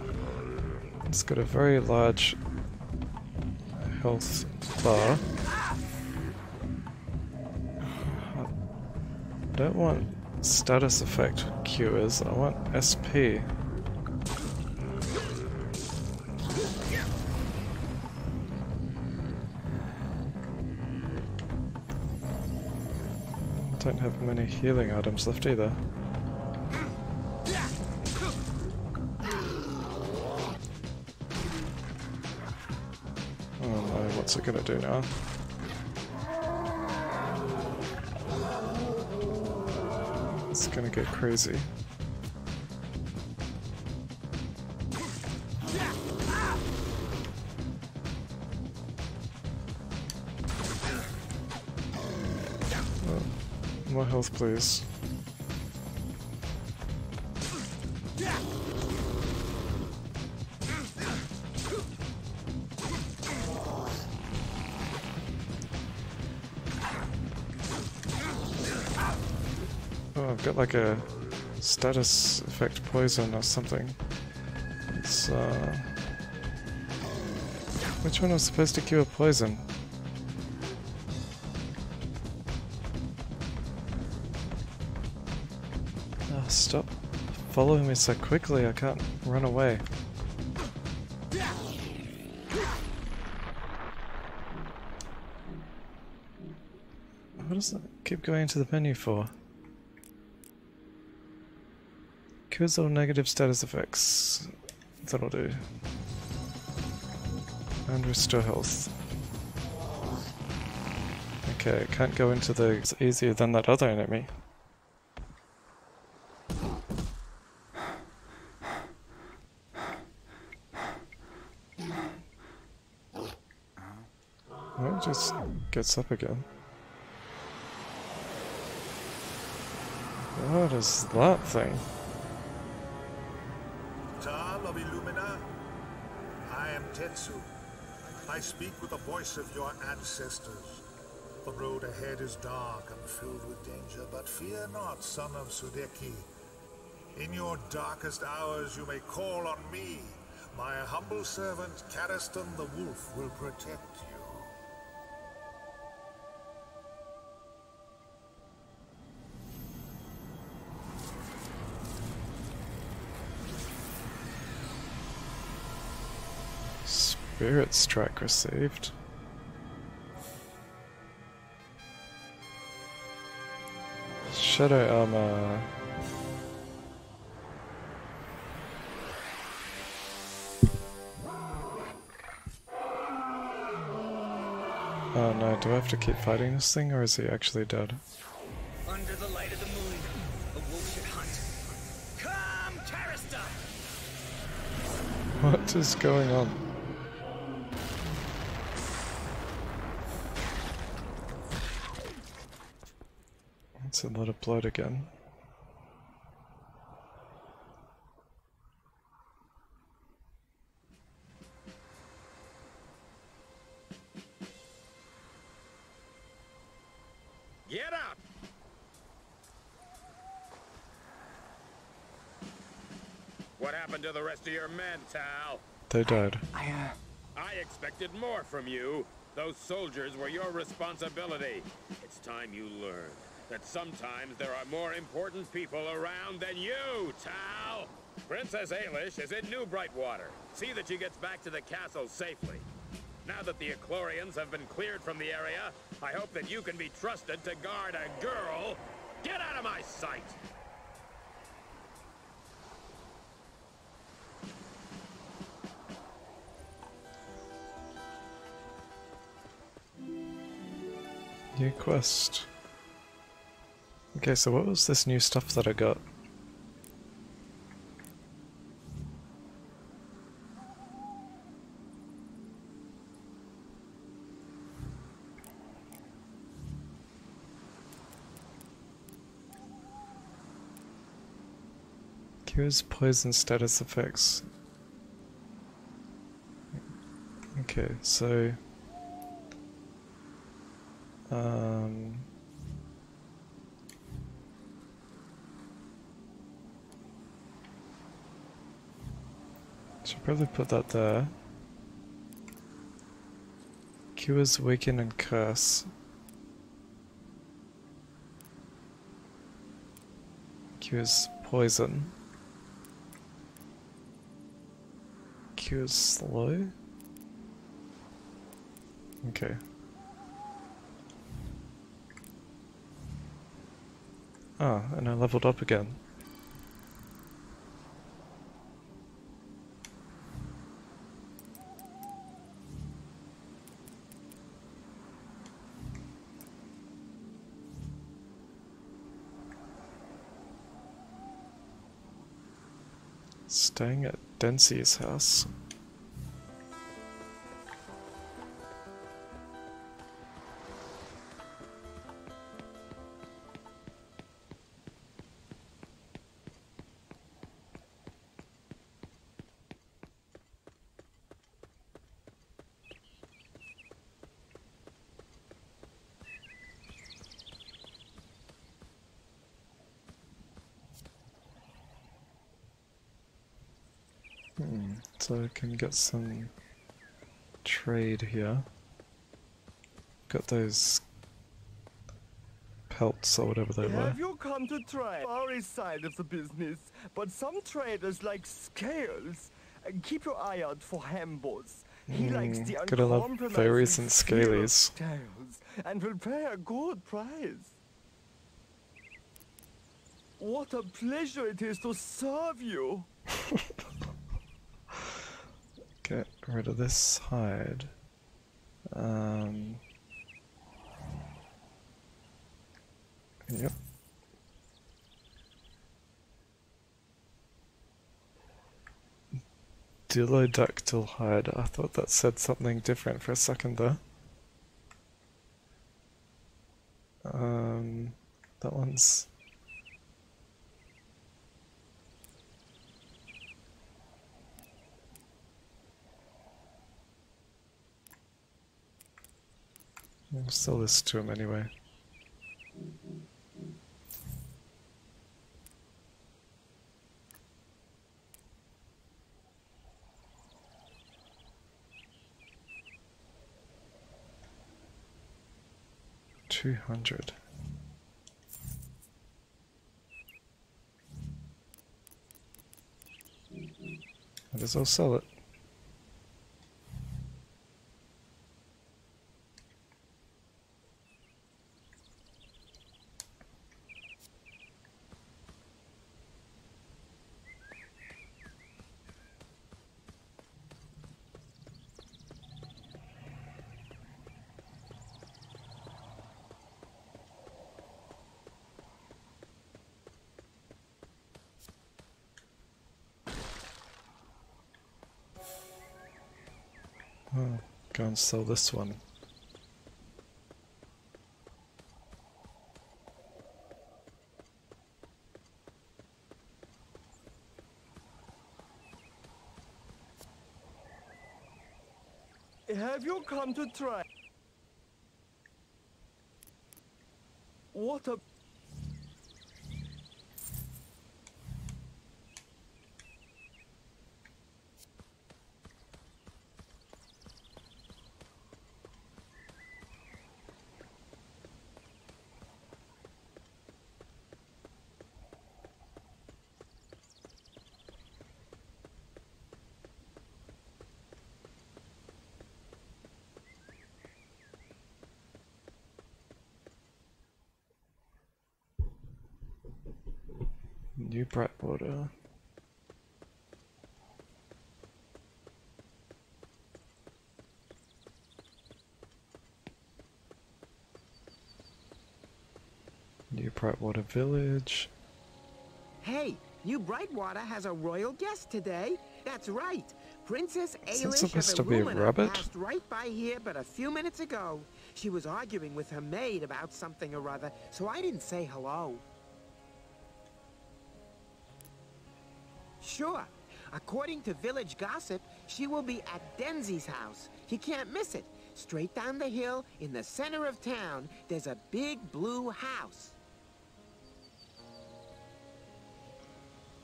It's got a very large health bar. I don't want status effect cures, I want SP. Don't have many healing items left either. Oh no, what's it gonna do now? It's gonna get crazy. Oh, more health, please. I've got like a status effect poison or something. It's which one was supposed to cure poison? Oh, stop following me so quickly, I can't run away. What does that keep going to the menu for? Cures all negative status effects. That'll do. And restore health. Okay, can't go into the... It's easier than that other enemy. Well, it just gets up again. What is that thing? Tal of Illumina, I am Tetsu. I speak with the voice of your ancestors. The road ahead is dark and filled with danger, but fear not, son of Sudeki. In your darkest hours you may call on me. My humble servant, Cariston the Wolf, will protect you. Spirit strike received. Shadow armor. Oh no, do I have to keep fighting this thing, or is he actually dead? Under the light of the moon, a wolf should hunt. Come, Carista! What is going on? That's a lot of blood again. Get up! What happened to the rest of your men, Tal? They died. I expected more from you. Those soldiers were your responsibility. It's time you learned that sometimes there are more important people around than you, Tal! Princess Ailish is in New Brightwater. See that she gets back to the castle safely. Now that the Eclorians have been cleared from the area, I hope that you can be trusted to guard a girl. Get out of my sight! New quest. Okay, so what was this new stuff that I got? Cures poison status effects. Okay, so should probably put that there. Cures weaken and curse. Cures poison. Cures slow. Okay. Ah, and I leveled up again. Staying at Densi's house. So I can get some trade here. Got those pelts or whatever they were. Have you come to try our side of the business? But some traders like scales. Keep your eye out for Hambos. He likes the Gotta love fairies and scalies. scales and will pay a good price. What a pleasure it is to serve you. Get rid of this hide. Yep. Dilodactyl hide. I thought that said something different for a second there. That one's... I'll sell this to him anyway. $200. Might as well sell it. Oh, go and sell this one. Have you come to try? What a... New Brightwater. New Brightwater Village. Hey, New Brightwater has a royal guest today. That's right. Princess Is that Ailish supposed of to be a Illumina rabbit? passed right by here but a few minutes ago. She was arguing with her maid about something or other, so I didn't say hello. Sure. According to village gossip, she will be at Denzi's house. You can't miss it. Straight down the hill, in the center of town, there's a big blue house.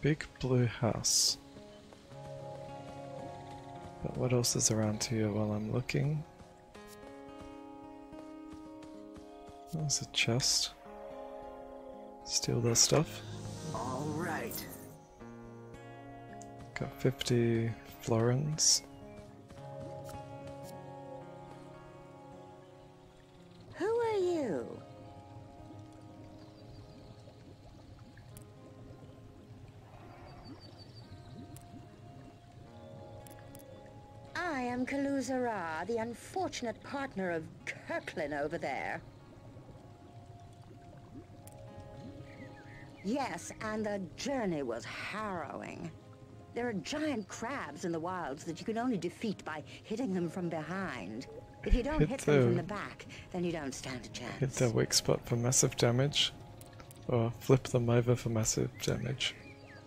Big blue house. But what else is around here while I'm looking? There's a chest. Steal their stuff. All right. Got 50 florins. Who are you? I am Kaluzara, the unfortunate partner of Kirklin over there. Yes, and the journey was harrowing. There are giant crabs in the wilds that you can only defeat by hitting them from behind. If you don't hit them from the back, then you don't stand a chance. Hit their weak spot for massive damage, or flip them over for massive damage.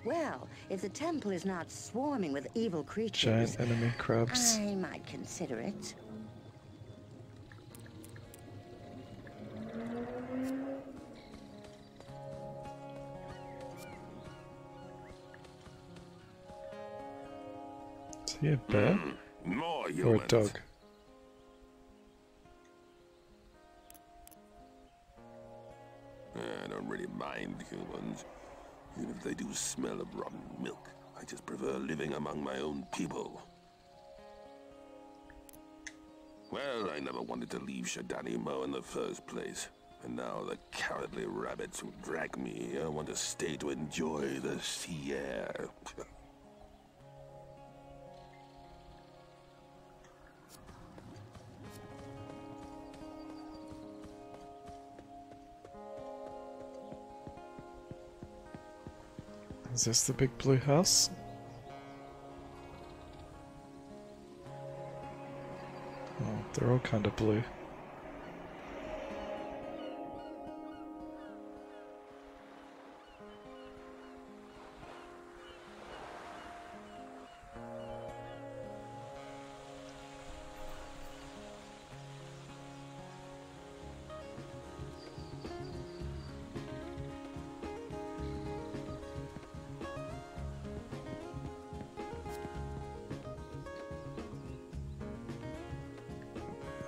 Well, if the temple is not swarming with evil creatures, Giant enemy crabs. I might consider it. You a bear? More Or a humans. dog? I don't really mind humans. Even if they do smell of rotten milk, I just prefer living among my own people. Well, I never wanted to leave Shadani Mo in the first place. And now the cowardly rabbits who drag me here want to stay to enjoy the sea air. Is this the big blue house? Oh, they're all kind of blue.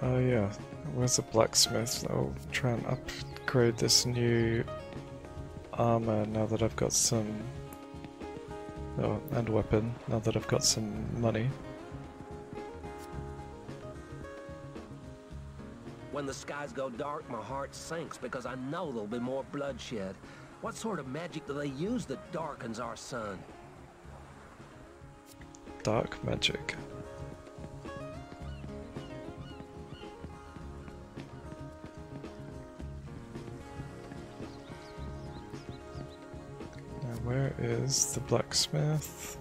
Oh yeah, where's the blacksmith? I'll try and upgrade this new armor now that I've got some... Oh, and weapon, now that I've got some money. When the skies go dark, my heart sinks because I know there'll be more bloodshed. What sort of magic do they use that darkens our sun? Dark magic. Where is the blacksmith?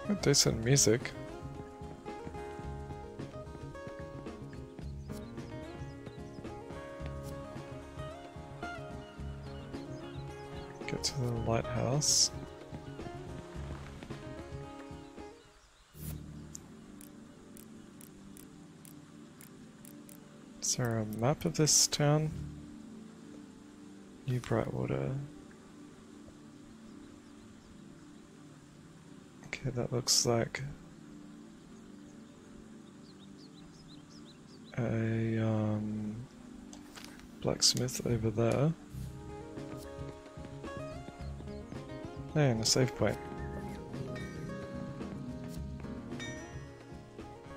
Got decent music. Get to the lighthouse. Is there a map of this town? New Brightwater. Okay, that looks like a blacksmith over there. Hey, and a save point.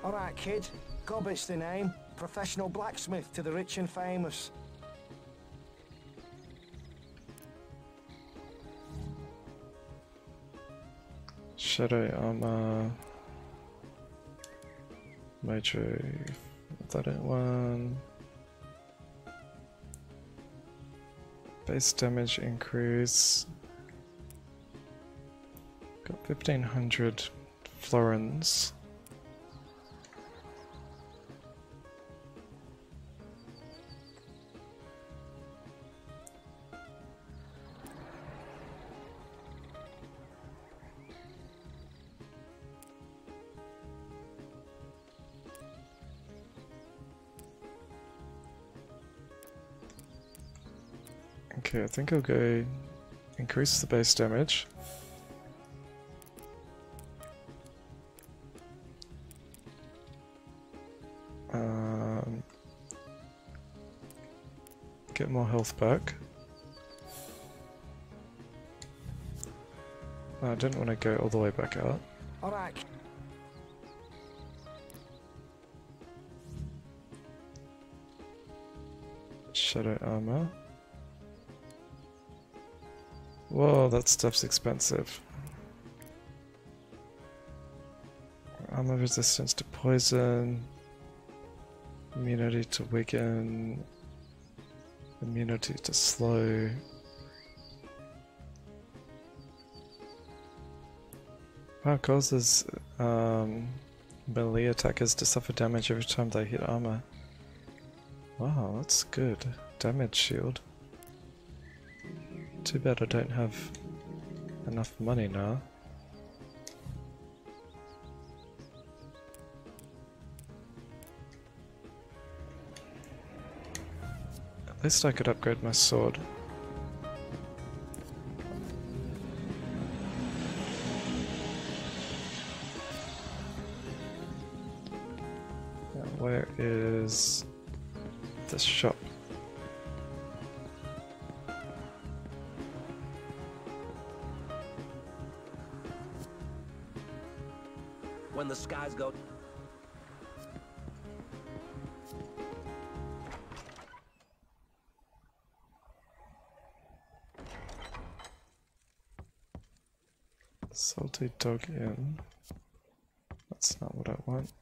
Alright, kid. Gobbit's the name. Professional blacksmith to the rich and famous. Shadow armor. Mojo. That ain't one. Base damage increase. Got 1500 florins. Okay, I think I'll go increase the base damage. Get more health back. I didn't want to go all the way back out. Alright. Shadow armor. Whoa, that stuff's expensive. Armor resistance to poison. Immunity to weaken. Immunity to slow. Wow, causes melee attackers to suffer damage every time they hit armor. Wow, that's good. Damage shield. Too bad I don't have enough money now. At least I could upgrade my sword. Where is the shop? When the skies go... Salty Dog Inn. That's not what I want.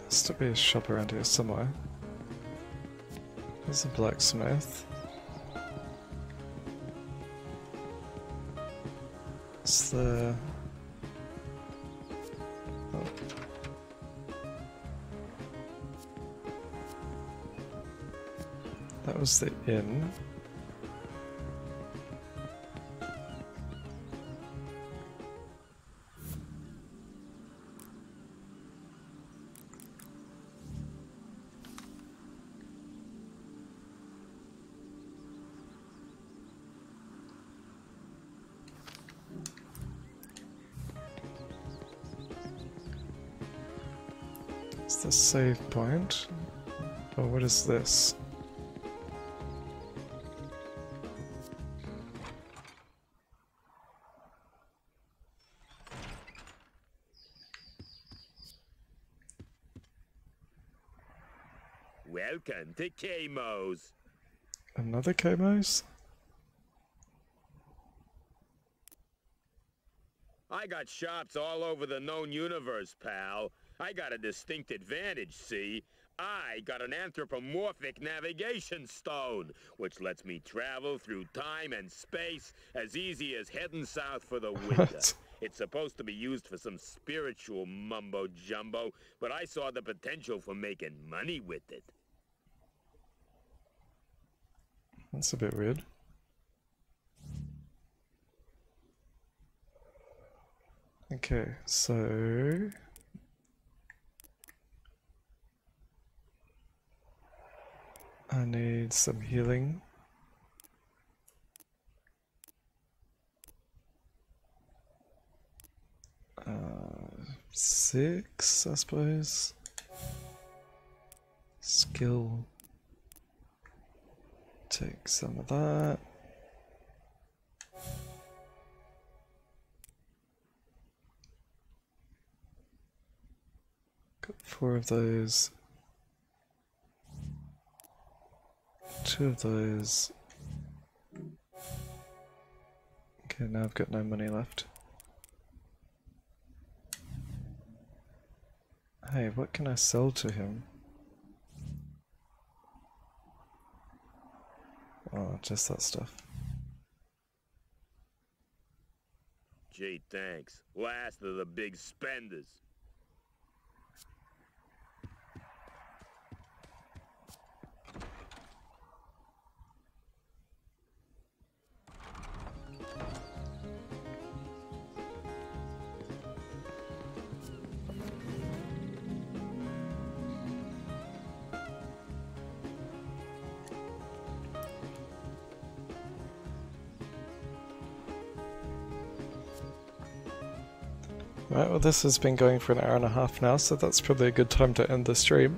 Has to be a shop around here somewhere. There's a blacksmith. It's the... Oh. That was the inn. It's the save point. Oh, what is this? Welcome to Kamos. Another Kamos? I got shops all over the known universe, pal. I got a distinct advantage, see? I got an anthropomorphic navigation stone, which lets me travel through time and space as easy as heading south for the winter. It's supposed to be used for some spiritual mumbo-jumbo, but I saw the potential for making money with it. That's a bit weird. Okay, so... I need some healing. Uh, 6, I suppose. Skill. Take some of that. Got 4 of those. 2 of those. Okay, now I've got no money left. Hey, what can I sell to him? Oh, just that stuff. Gee, thanks. Last of the big spenders. Right, well this has been going for an hour and a half now, so that's probably a good time to end the stream.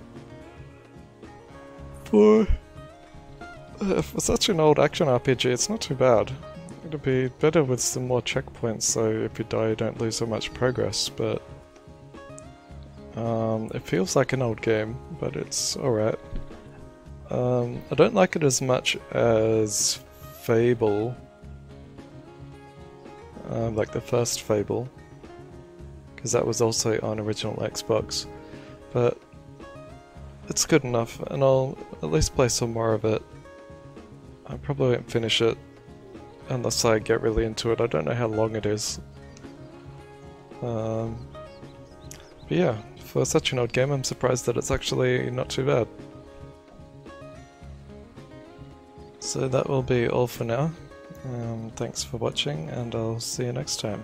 For such an old action RPG, it's not too bad. It'd be better with some more checkpoints, so if you die you don't lose so much progress, but... it feels like an old game, but it's alright. I don't like it as much as Fable. Like the first Fable. Because that was also on original Xbox, but it's good enough, and I'll at least play some more of it. I probably won't finish it unless I get really into it. I don't know how long it is. But yeah, for such an old game, I'm surprised that it's actually not too bad. So that will be all for now. Thanks for watching, and I'll see you next time.